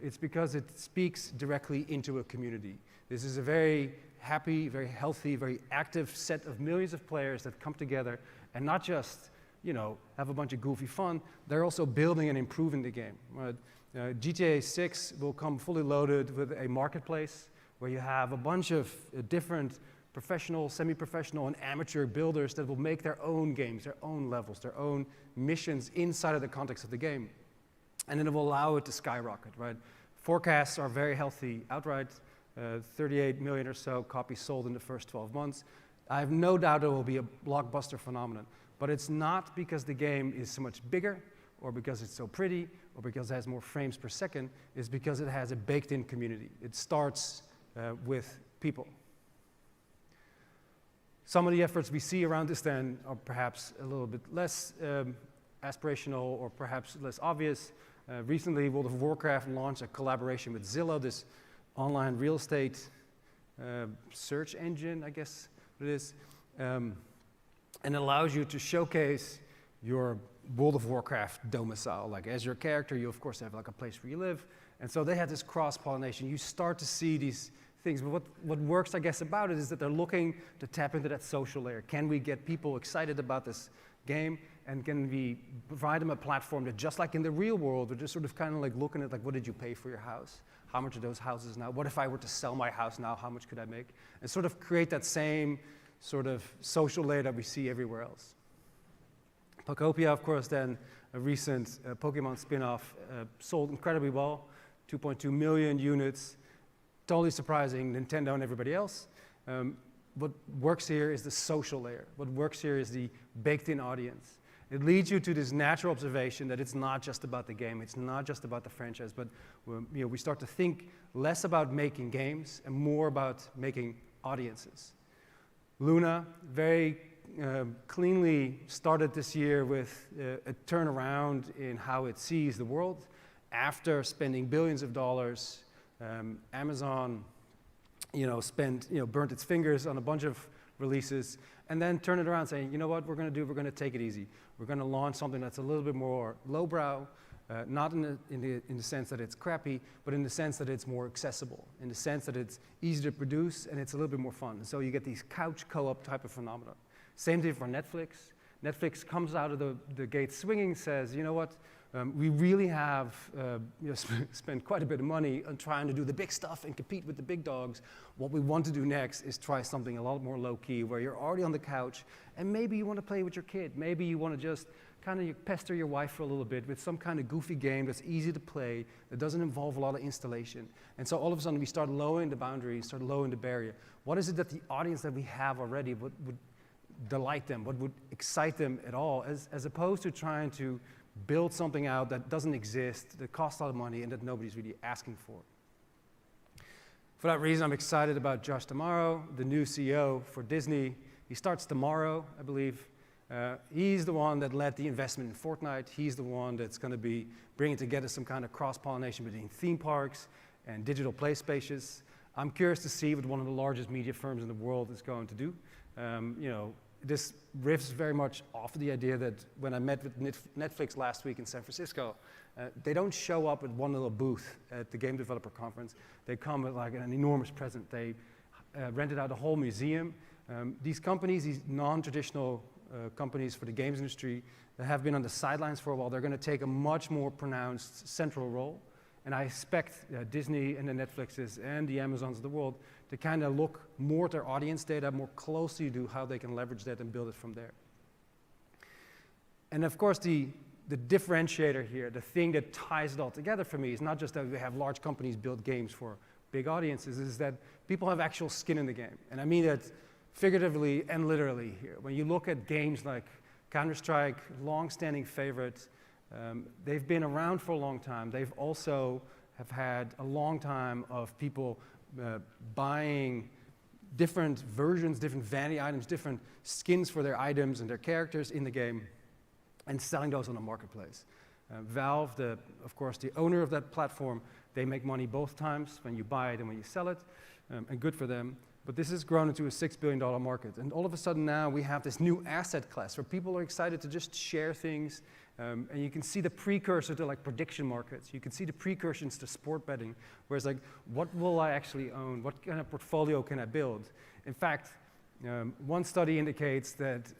It's because it speaks directly into a community. This is a very happy, very healthy, very active set of millions of players that come together and not just, you know, have a bunch of goofy fun, they're also building and improving the game. Right? GTA 6 will come fully loaded with a marketplace where you have a bunch of different professional, semi-professional, and amateur builders that will make their own games, their own levels, their own missions inside of the context of the game. And then it will allow it to skyrocket, right? Forecasts are very healthy outright, 38 million or so copies sold in the first 12 months. I have no doubt it will be a blockbuster phenomenon, but it's not because the game is so much bigger, or because it's so pretty, or because it has more frames per second. It's because it has a baked-in community. It starts with people. Some of the efforts we see around this then are perhaps a little bit less aspirational or perhaps less obvious. Recently, World of Warcraft launched a collaboration with Zillow, this online real estate search engine, I guess it is, and it allows you to showcase your World of Warcraft domicile. Like as your character, you of course have like a place where you live, and so they had this cross-pollination. You start to see these things, but what works, I guess, about it is that they're looking to tap into that social layer. Can we get people excited about this game, and can we provide them a platform that, just like in the real world, they're just sort of kind of like looking at like, what did you pay for your house? How much are those houses now? What if I were to sell my house now? How much could I make? And sort of create that same sort of social layer that we see everywhere else. Pokopia, of course, then a recent Pokemon spin-off, sold incredibly well, 2.2 million units, totally surprising Nintendo and everybody else. What works here is the social layer. What works here is the baked-in audience. It leads you to this natural observation that it's not just about the game, it's not just about the franchise, but we start to think less about making games and more about making audiences. Luna very cleanly started this year with a turnaround in how it sees the world. After spending billions of dollars, Amazon burnt its fingers on a bunch of releases, and then turned it around saying, you know what we're going to do? We're going to take it easy. We're going to launch something that's a little bit more lowbrow, not in the sense that it's crappy, but in the sense that it's more accessible, in the sense that it's easy to produce and it's a little bit more fun. And so you get these couch co-op type of phenomena. Same thing for Netflix. Netflix comes out of the gate swinging, says, you know what? We really have spent quite a bit of money on trying to do the big stuff and compete with the big dogs. What we want to do next is try something a lot more low-key, where you're already on the couch, and maybe you want to play with your kid. Maybe you want to just kind of pester your wife for a little bit with some kind of goofy game that's easy to play, that doesn't involve a lot of installation. And so all of a sudden, we start lowering the boundaries, start lowering the barrier. What is it that the audience that we have already would delight them, what would excite them at all, as opposed to trying to build something out that doesn't exist, that costs a lot of money, and that nobody's really asking for. For that reason, I'm excited about Josh D'Amaro, the new CEO for Disney. He starts tomorrow, I believe. He's the one that led the investment in Fortnite. He's the one that's going to be bringing together some kind of cross-pollination between theme parks and digital play spaces. I'm curious to see what one of the largest media firms in the world is going to do. This riffs very much off the idea that when I met with Netflix last week in San Francisco, they don't show up at one little booth at the Game Developer Conference. They come with like an enormous present. They rented out a whole museum. These companies, these non-traditional companies for the games industry that have been on the sidelines for a while, they're going to take a much more pronounced central role. And I expect Disney and the Netflixes and the Amazons of the world to kind of look more at their audience data, more closely to how they can leverage that and build it from there. And of course, the differentiator here, the thing that ties it all together for me is not just that we have large companies build games for big audiences, is that people have actual skin in the game. And I mean that figuratively and literally here. When you look at games like Counter-Strike, long-standing favorites, they've been around for a long time. They've also have had a long time of people buying different versions, different vanity items, different skins for their items and their characters in the game, and selling those on the marketplace. Valve, of course, the owner of that platform, they make money both times, when you buy it and when you sell it, and good for them. But this has grown into a $6 billion market. And all of a sudden now we have this new asset class where people are excited to just share things. And you can see the precursor to like prediction markets. You can see the precursors to sport betting, where it's like, what will I actually own? What kind of portfolio can I build? In fact, one study indicates that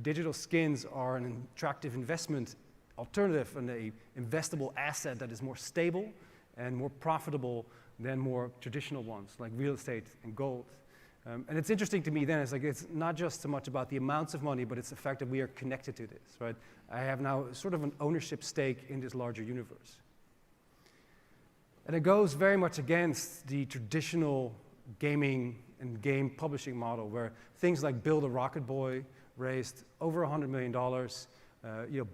digital skins are an attractive investment alternative and an investable asset that is more stable and more profitable than more traditional ones like real estate and gold. And it's interesting to me then, it's not just so much about the amounts of money, but it's the fact that we are connected to this, right? I have now sort of an ownership stake in this larger universe. And it goes very much against the traditional gaming and game publishing model, where things like Build a Rocket Boy raised over $100 million,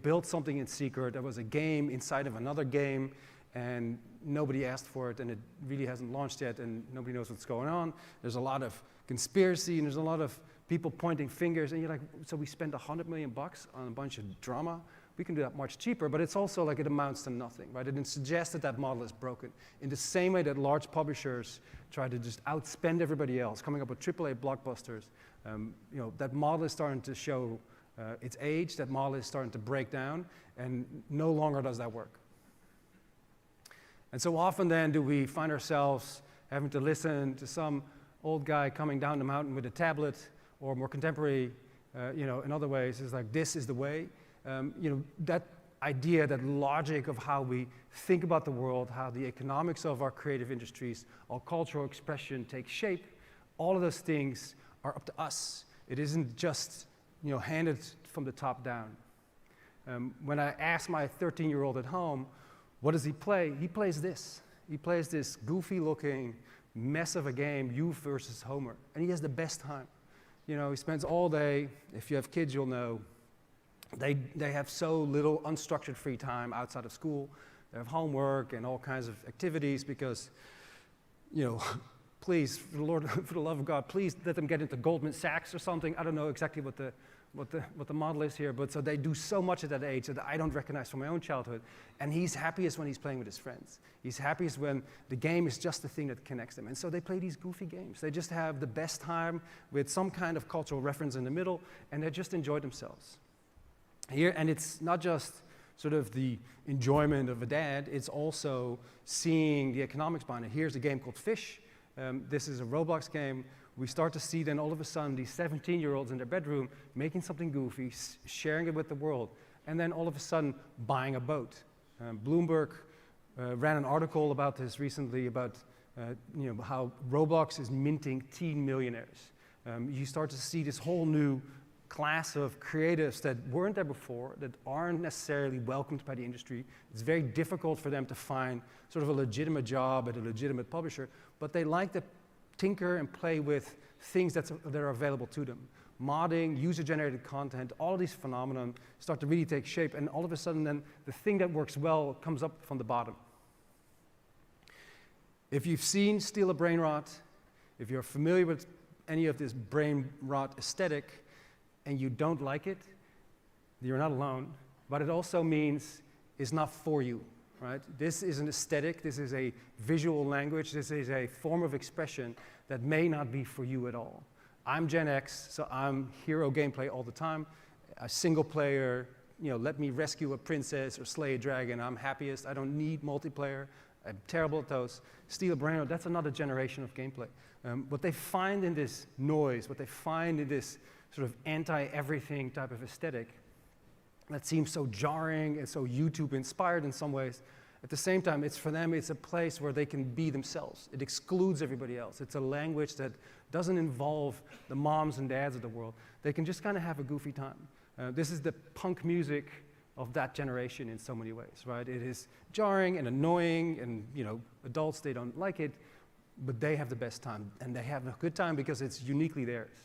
built something in secret that was a game inside of another game, and nobody asked for it, and it really hasn't launched yet, and nobody knows what's going on. There's a lot of conspiracy, and there's a lot of people pointing fingers, and you're like, so we spent $100 million on a bunch of drama? We can do that much cheaper, but it's also like it amounts to nothing, right? And it suggests that that model is broken. In the same way that large publishers try to just outspend everybody else, coming up with AAA blockbusters, that model is starting to show its age, that model is starting to break down, and no longer does that work. And so often then do we find ourselves having to listen to some old guy coming down the mountain with a tablet, or more contemporary, in other ways, is like, this is the way. That idea, that logic of how we think about the world, how the economics of our creative industries, our cultural expression take shape, all of those things are up to us. It isn't just handed from the top down. When I ask my 13-year-old at home, what does he play? He plays this. He plays this goofy-looking mess of a game, you versus Homer, and he has the best time. He spends all day, if you have kids, you'll know, they have so little unstructured free time outside of school. They have homework and all kinds of activities because, please, for the love of God, please let them get into Goldman Sachs or something. I don't know exactly what the model is here, but so they do so much at that age that I don't recognize from my own childhood. And he's happiest when he's playing with his friends. He's happiest when the game is just the thing that connects them. And so they play these goofy games. They just have the best time with some kind of cultural reference in the middle, and they just enjoy themselves. Here, and it's not just sort of the enjoyment of a dad, it's also seeing the economics behind it. Here's a game called Fish. This is a Roblox game. We start to see then all of a sudden these 17-year-olds in their bedroom making something goofy, sharing it with the world, and then all of a sudden buying a boat. Bloomberg ran an article about this recently, about how Roblox is minting teen millionaires. You start to see this whole new class of creatives that weren't there before, that aren't necessarily welcomed by the industry. It's very difficult for them to find sort of a legitimate job at a legitimate publisher, but they like to tinker and play with things that are available to them. Modding, user-generated content, all of these phenomena start to really take shape, and all of a sudden then the thing that works well comes up from the bottom. If you've seen Steal a Brain Rot, if you're familiar with any of this brain rot aesthetic, and you don't like it, You're not alone, but it also means it's not for you, right? This is an aesthetic, this is a visual language, this is a form of expression that may not be for you at all. I'm Gen X, so I'm hero gameplay all the time. A single player, let me rescue a princess or slay a dragon, I'm happiest. I don't need multiplayer. I'm terrible at those. Steal a brain, that's another generation of gameplay. What they find in this noise, what they find in this sort of anti-everything type of aesthetic that seems so jarring and so YouTube-inspired in some ways, at the same time, for them, it's a place where they can be themselves. It excludes everybody else. It's a language that doesn't involve the moms and dads of the world. They can just kind of have a goofy time. This is the punk music of that generation in so many ways, right? It is jarring and annoying, and adults, they don't like it, but they have the best time, and they have a good time because it's uniquely theirs.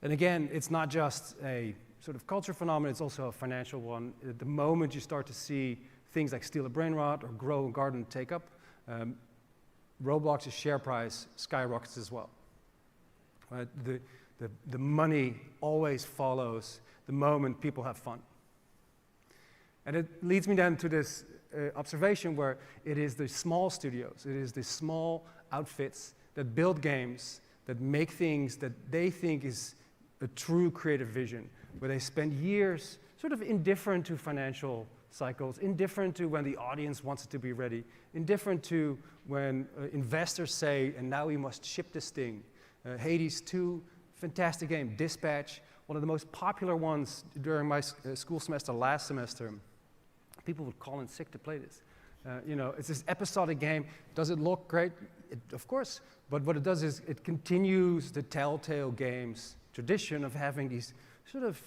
And again, it's not just a sort of culture phenomenon, it's also a financial one. At the moment you start to see things like Steal a Brain Rot or Grow and Garden take up, Roblox's share price skyrockets as well. Right? The money always follows the moment people have fun. And it leads me then to this observation where it is the small studios, it is the small outfits that build games, that make things that they think is a true creative vision, where they spend years sort of indifferent to financial cycles, indifferent to when the audience wants it to be ready, indifferent to when investors say, and now we must ship this thing. Hades 2, fantastic game. Dispatch, one of the most popular ones during my school semester last semester. People would call in sick to play this. It's this episodic game. Does it look great? Of course, but what it does is it continues the Telltale Games tradition of having these sort of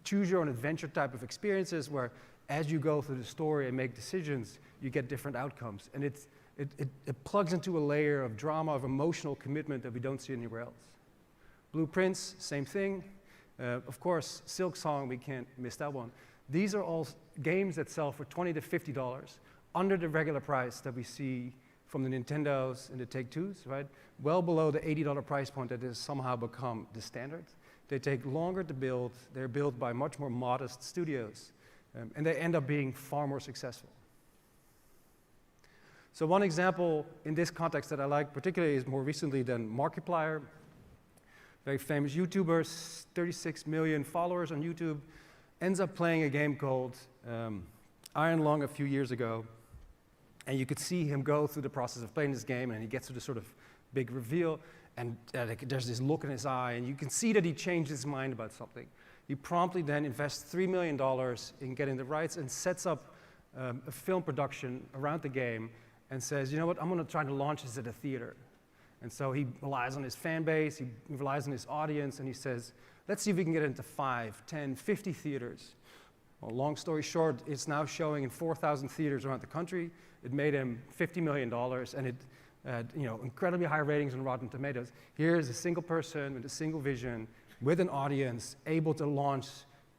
choose your own adventure type of experiences where as you go through the story and make decisions, you get different outcomes. And it plugs into a layer of drama, of emotional commitment that we don't see anywhere else. Blue Prince, same thing. Of course, Silk Song, we can't miss that one. These are all games that sell for $20 to $50 under the regular price that we see from the Nintendos and the Take-Twos, right? Well below the $80 price point that has somehow become the standard. They take longer to build, they're built by much more modest studios, and they end up being far more successful. So one example in this context that I like particularly is more recently than Markiplier, very famous YouTuber, 36 million followers on YouTube, ends up playing a game called Iron Lung a few years ago, and you could see him go through the process of playing this game, and he gets to the sort of big reveal, and there's this look in his eye, and you can see that he changed his mind about something. He promptly then invests $3 million in getting the rights and sets up a film production around the game and says, you know what, I'm going to try to launch this at a theater. And so he relies on his fan base, he relies on his audience, and he says, let's see if we can get it into 5, 10, 50 theaters. Well, long story short, it's now showing in 4,000 theaters around the country. It made him $50 million, and it had incredibly high ratings on Rotten Tomatoes. Here's a single person with a single vision, with an audience, able to launch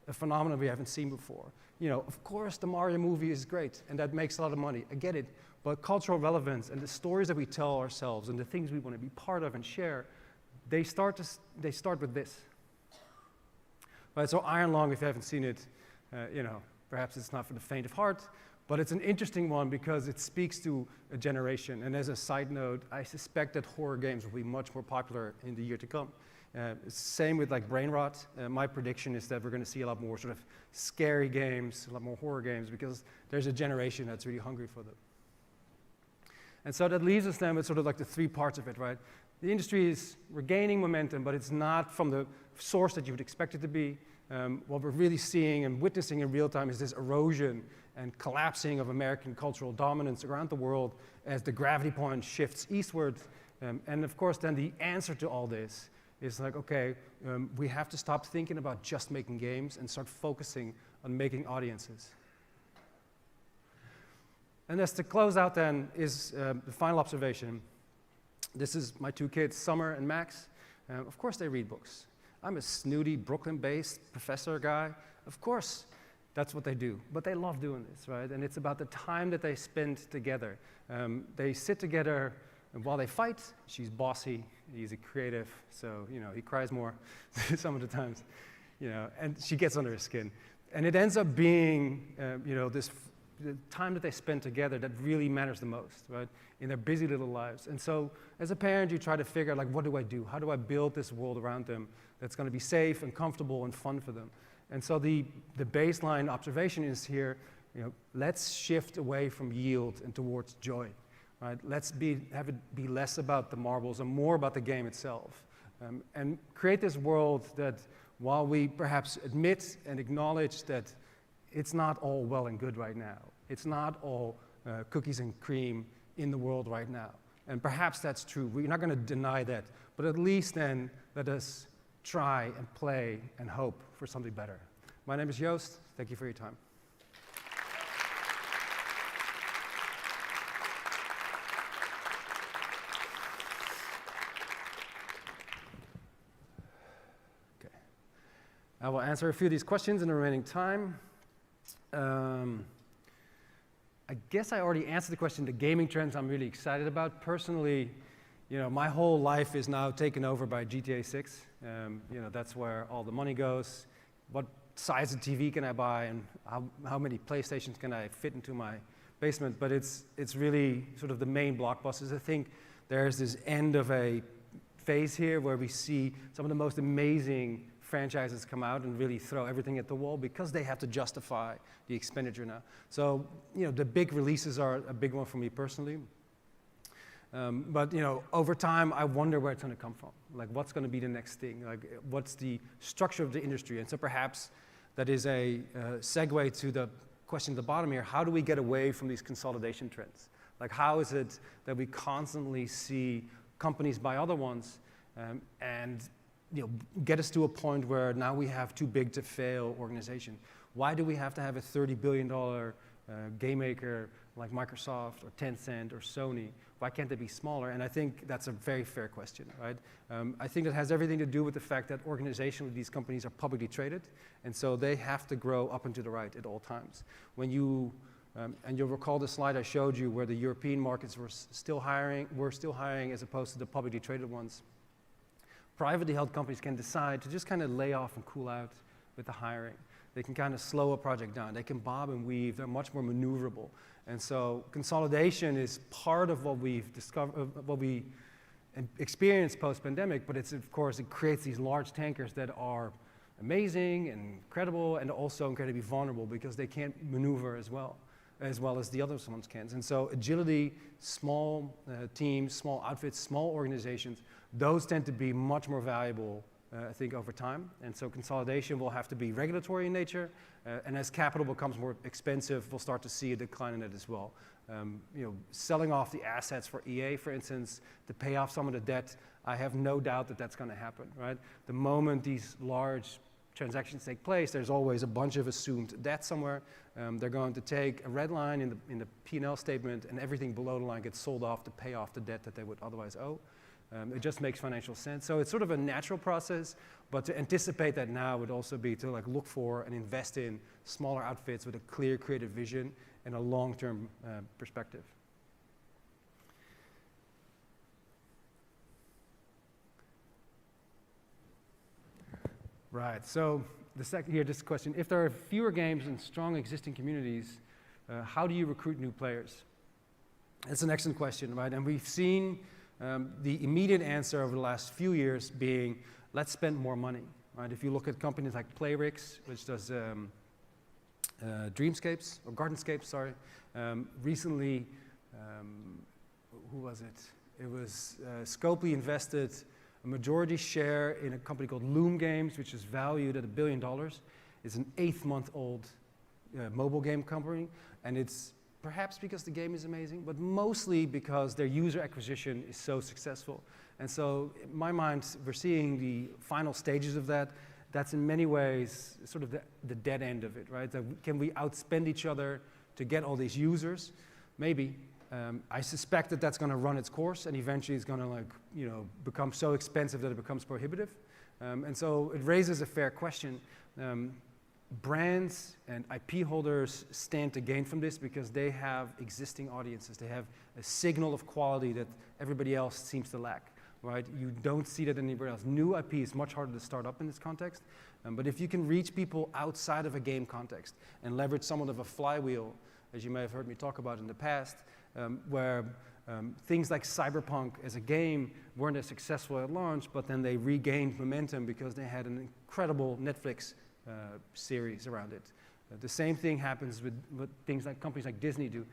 a phenomenon we haven't seen before. Of course, the Mario movie is great, and that makes a lot of money. I get it. But cultural relevance and the stories that we tell ourselves and the things we want to be part of and share, they start with this. Right, so Iron Lung, if you haven't seen it, perhaps it's not for the faint of heart, but it's an interesting one because it speaks to a generation. And as a side note, I suspect that horror games will be much more popular in the year to come. Same with like Brain Rot. My prediction is that we're going to see a lot more sort of scary games, a lot more horror games, because there's a generation that's really hungry for them. And so that leaves us then with sort of like the three parts of it, right? The industry is regaining momentum, but it's not from the source that you would expect it to be. What we're really seeing and witnessing in real time is this erosion and collapsing of American cultural dominance around the world as the gravity point shifts eastward. And of course, then the answer to all this is like, okay, we have to stop thinking about just making games and start focusing on making audiences. And as to close out then is the final observation. This is my two kids, Summer and Max. Of course they read books. I'm a snooty, Brooklyn-based professor guy. Of course, that's what they do. But they love doing this, right? And it's about the time that they spend together. They sit together, and while they fight, she's bossy, he's a creative, so he cries more some of the times. and she gets under his skin. And it ends up being, the time that they spend together that really matters the most, right, in their busy little lives. And so as a parent, you try to figure out, like, what do I do? How do I build this world around them that's going to be safe and comfortable and fun for them? And so the baseline observation is here, let's shift away from yield and towards joy, right? Let's have it be less about the marbles and more about the game itself. And create this world that, while we perhaps admit and acknowledge that it's not all well and good right now, it's not all cookies and cream in the world right now. And perhaps that's true. We're not going to deny that. But at least then, let us try and play and hope for something better. My name is Joost. Thank you for your time. Okay. I will answer a few of these questions in the remaining time. I guess I already answered the question, the gaming trends I'm really excited about. Personally, my whole life is now taken over by GTA 6. That's where all the money goes. What size of TV can I buy, and how many PlayStations can I fit into my basement? But it's really sort of the main blockbusters. I think there's this end of a phase here where we see some of the most amazing franchises come out and really throw everything at the wall because they have to justify the expenditure now. So, the big releases are a big one for me personally. But over time, I wonder where it's going to come from. Like, what's going to be the next thing? Like, what's the structure of the industry? And so perhaps that is a segue to the question at the bottom here. How do we get away from these consolidation trends? Like, how is it that we constantly see companies buy other ones and get us to a point where now we have too big to fail organization? Why do we have to have a $30 billion game maker like Microsoft or Tencent or Sony? Why can't they be smaller? And I think that's a very fair question, right? I think it has everything to do with the fact that organizationally these companies are publicly traded, and so they have to grow up and to the right at all times. When you, and you'll recall the slide I showed you where the European markets were still hiring as opposed to the publicly traded ones. Privately held companies can decide to just kind of lay off and cool out with the hiring. They can kind of slow a project down. They can bob and weave. They're much more maneuverable. And so consolidation is part of what we've discovered, what we experienced post-pandemic, but of course, it creates these large tankers that are amazing and incredible and also incredibly vulnerable because they can't maneuver as well as the other ones can. And so agility, small teams, small outfits, small organizations, those tend to be much more valuable, I think, over time. And so consolidation will have to be regulatory in nature, and as capital becomes more expensive, we'll start to see a decline in it as well. Selling off the assets for EA, for instance, to pay off some of the debt, I have no doubt that that's going to happen, right? The moment these large transactions take place, there's always a bunch of assumed debt somewhere. They're going to take a red line in the P&L statement, and everything below the line gets sold off to pay off the debt that they would otherwise owe. It just makes financial sense. So it's sort of a natural process, but to anticipate that now would also be to look for and invest in smaller outfits with a clear creative vision and a long-term perspective. Right, so this question, if there are fewer games and strong existing communities, how do you recruit new players? That's an excellent question, right? And we've seen the immediate answer over the last few years being, let's spend more money, right? If you look at companies like Playrix, which does Dreamscapes, or Gardenscapes, sorry. Recently, who was it? It was Scopely invested a majority share in a company called Loom Games, which is valued at $1 billion. It's an 8-month-old mobile game company, and it's perhaps because the game is amazing, but mostly because their user acquisition is so successful. And so, in my mind, we're seeing the final stages of that. That's in many ways sort of the dead end of it, right? Can we outspend each other to get all these users? Maybe. I suspect that that's going to run its course, and eventually it's going to become so expensive that it becomes prohibitive. And so it raises a fair question. Brands and IP holders stand to gain from this because they have existing audiences. They have a signal of quality that everybody else seems to lack, right? You don't see that anywhere else. New IP is much harder to start up in this context. But if you can reach people outside of a game context and leverage somewhat of a flywheel, as you may have heard me talk about in the past, where things like Cyberpunk as a game weren't as successful at launch, but then they regained momentum because they had an incredible Netflix series around it. The same thing happens with things like companies like Disney do.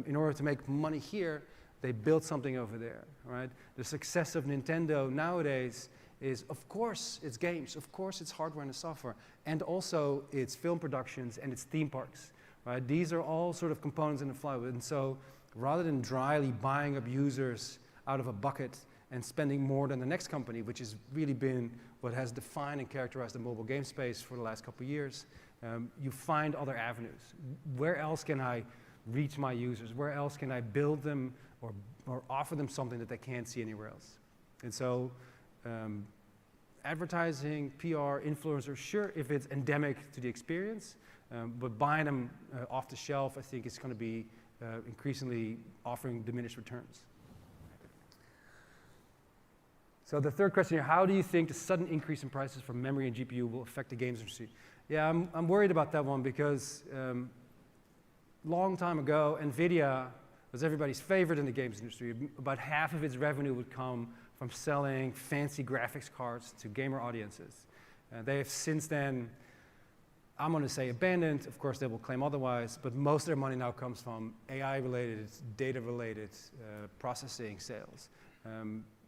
In order to make money here, they build something over there, right? The success of Nintendo nowadays is, of course, it's games, of course, it's hardware and software, and also it's film productions and it's theme parks, right? These are all sort of components in the flywheel. And so rather than dryly buying up users out of a bucket and spending more than the next company, which has really been what has defined and characterized the mobile game space for the last couple of years, you find other avenues. Where else can I reach my users? Where else can I build them or offer them something that they can't see anywhere else? And so advertising, PR, influencers, sure, if it's endemic to the experience, but buying them off the shelf, I think is going to be increasingly offering diminished returns. So the third question here, how do you think the sudden increase in prices for memory and GPU will affect the games industry? Yeah, I'm worried about that one because long time ago, NVIDIA was everybody's favorite in the games industry. About half of its revenue would come from selling fancy graphics cards to gamer audiences. They have since then, I'm going to say abandoned. Of course, they will claim otherwise, but most of their money now comes from AI-related, data-related processing sales.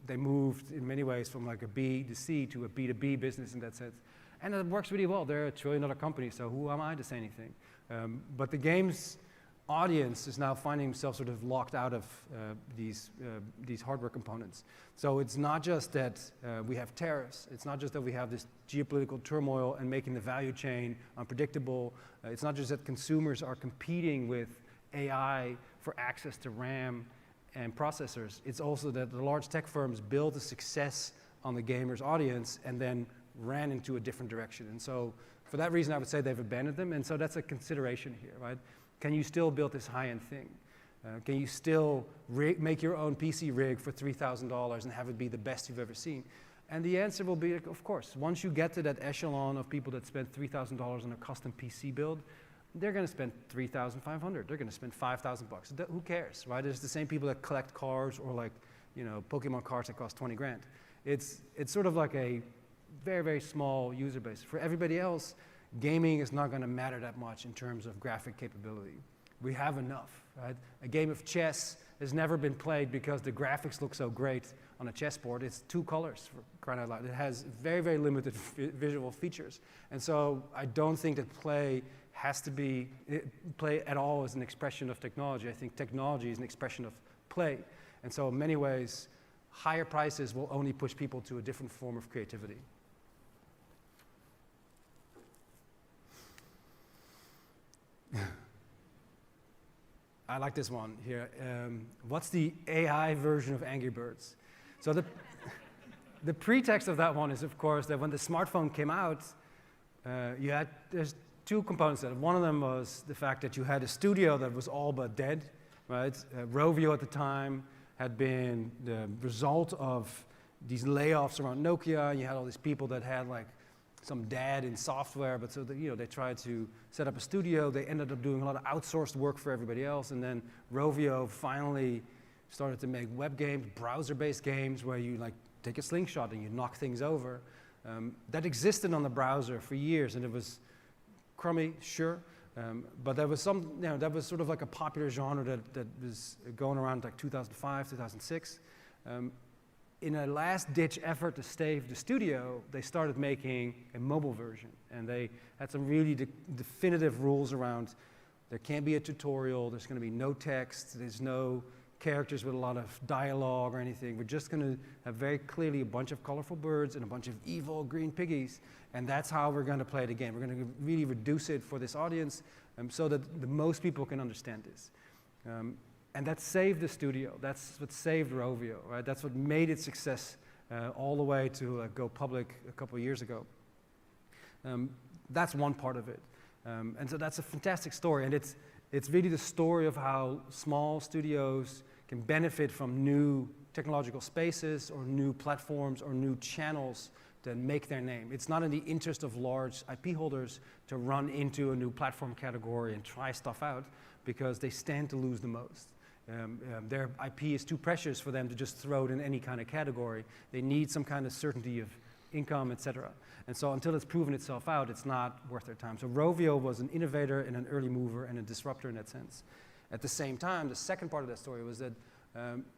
They moved in many ways from like a B2C to a B2B business in that sense. And it works really well. They're a $1 trillion company, so who am I to say anything? But the games audience is now finding themselves sort of locked out of these hardware components. So it's not just that we have tariffs. It's not just that we have this geopolitical turmoil and making the value chain unpredictable. It's not just that consumers are competing with AI for access to RAM and processors. It's also that the large tech firms build a success on the gamers audience and then ran into a different direction. And so for that reason, I would say they've abandoned them. And so that's a consideration here, right? Can you still build this high-end thing? Can you still make your own PC rig for $3,000 and have it be the best you've ever seen? And the answer will be, of course. Once you get to that echelon of people that spend $3,000 on a custom PC build, they're going to spend $3,500. They're going to spend $5,000. Who cares, right? It's the same people that collect cards or like, you know, Pokemon cards that cost 20 grand. It's sort of like a very, very small user base. For everybody else, gaming is not going to matter that much in terms of graphic capability. We have enough, right? A game of chess has never been played because the graphics look so great on a chessboard. It's 2 colors, for crying out loud. It has very, very limited visual features. And so I don't think that play has to be, play at all as an expression of technology. I think technology is an expression of play. And so in many ways, higher prices will only push people to a different form of creativity. I like this one here. What's the AI version of Angry Birds? So the pretext of that one is, of course, that when the smartphone came out, there's 2 components to it. One of them was the fact that you had a studio that was all but dead, right? Rovio at the time had been the result of these layoffs around Nokia. You had all these people that had like some dad in software, but so that, you know, they tried to set up a studio. They ended up doing a lot of outsourced work for everybody else, and then Rovio finally started to make web games, browser-based games where you like take a slingshot and you knock things over. That existed on the browser for years, and it was crummy, sure, but there was some, you know, that was sort of like a popular genre that was going around like 2005, 2006. In a last-ditch effort to save the studio, they started making a mobile version. And they had some really definitive rules around there can't be a tutorial, there's going to be no text, there's no characters with a lot of dialogue or anything. We're just going to have very clearly a bunch of colorful birds and a bunch of evil green piggies, and that's how we're going to play the game. We're going to really reduce it for this audience so that the most people can understand this. And that saved the studio. That's what saved Rovio, right? That's what made it success all the way to go public a couple of years ago. That's one part of it. And so that's a fantastic story. And it's really the story of how small studios can benefit from new technological spaces or new platforms or new channels than make their name. It's not in the interest of large IP holders to run into a new platform category and try stuff out, because they stand to lose the most. Their IP is too precious for them to just throw it in any kind of category. They need some kind of certainty of income, etc. And so until it's proven itself out, it's not worth their time. So Rovio was an innovator and an early mover and a disruptor in that sense. At the same time, the second part of that story was that,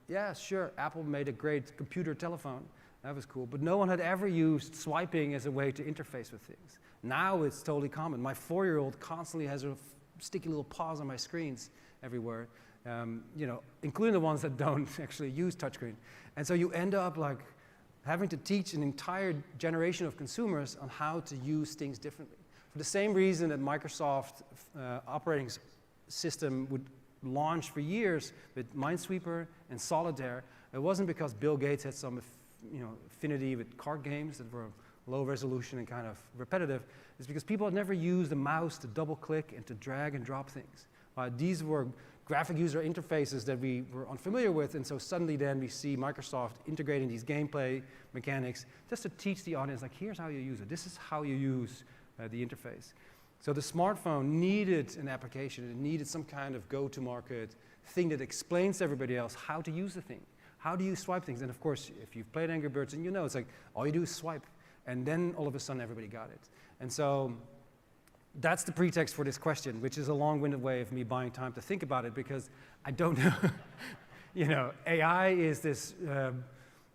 yeah, sure, Apple made a great computer telephone. That was cool. But no one had ever used swiping as a way to interface with things. Now it's totally common. My 4-year-old constantly has her sticky little paws on my screens everywhere, you know, including the ones that don't actually use touchscreen. And so you end up like having to teach an entire generation of consumers on how to use things differently. For the same reason that Microsoft operating system would launch for years with Minesweeper and Solitaire, it wasn't because Bill Gates had some affinity with card games that were low resolution and kind of repetitive. It's because people had never used a mouse to double click and to drag and drop things. These were graphic user interfaces that we were unfamiliar with, and so suddenly then we see Microsoft integrating these gameplay mechanics just to teach the audience, like, here's how you use it. This is how you use the interface. So the smartphone needed an application. It needed some kind of go-to-market thing that explains to everybody else how to use the thing. How do you swipe things? And of course, if you've played Angry Birds, and you know, it's like, all you do is swipe. And then all of a sudden, everybody got it. And so that's the pretext for this question, which is a long-winded way of me buying time to think about it, because I don't know. You know, AI is this,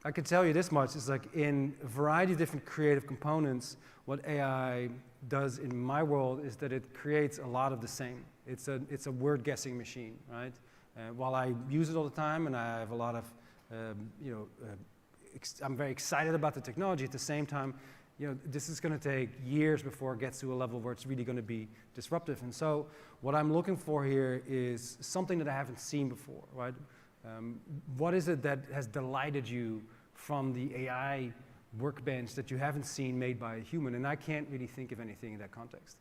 I could tell you this much, it's like in a variety of different creative components, what AI does in my world is that it creates a lot of the same. It's a word guessing machine, right? While I use it all the time and I have a lot of, I'm very excited about the technology, at the same time, you know, this is going to take years before it gets to a level where it's really going to be disruptive. And so what I'm looking for here is something that I haven't seen before, right? What is it that has delighted you from the AI workbench that you haven't seen made by a human? And I can't really think of anything in that context.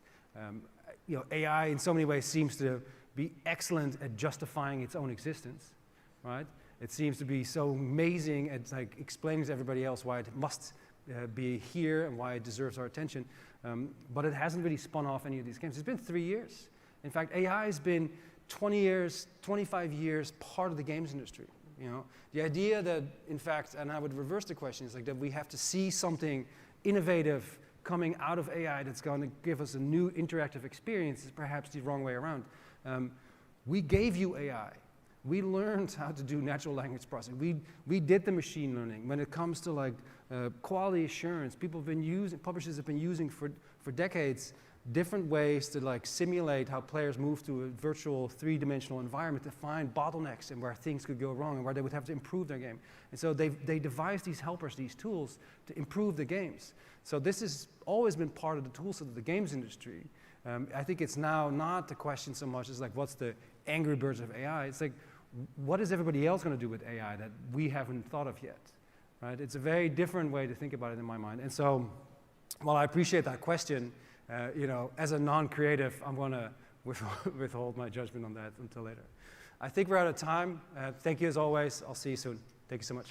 You know, AI in so many ways seems to be excellent at justifying its own existence, right? It seems to be so amazing at like explaining to everybody else why it must be here and why it deserves our attention. But it hasn't really spun off any of these games. It's been 3 years. In fact, AI has been 20 years, 25 years part of the games industry. You know, the idea that, in fact, and I would reverse the question, is like that we have to see something innovative coming out of AI that's going to give us a new interactive experience is perhaps the wrong way around. We gave you AI. We learned how to do natural language processing. We did the machine learning. When it comes to like quality assurance, publishers have been using for decades different ways to like simulate how players move to a virtual 3-dimensional environment to find bottlenecks and where things could go wrong and where they would have to improve their game. And so they devised these helpers, these tools to improve the games. So this has always been part of the toolset of the games industry. I think it's now not the question so much as like, what's the Angry Birds of AI? It's like, what is everybody else going to do with AI that we haven't thought of yet? Right? It's a very different way to think about it in my mind. And so, while I appreciate that question, you know, as a non-creative, I'm going to withhold my judgment on that until later. I think we're out of time. Thank you as always. I'll see you soon. Thank you so much.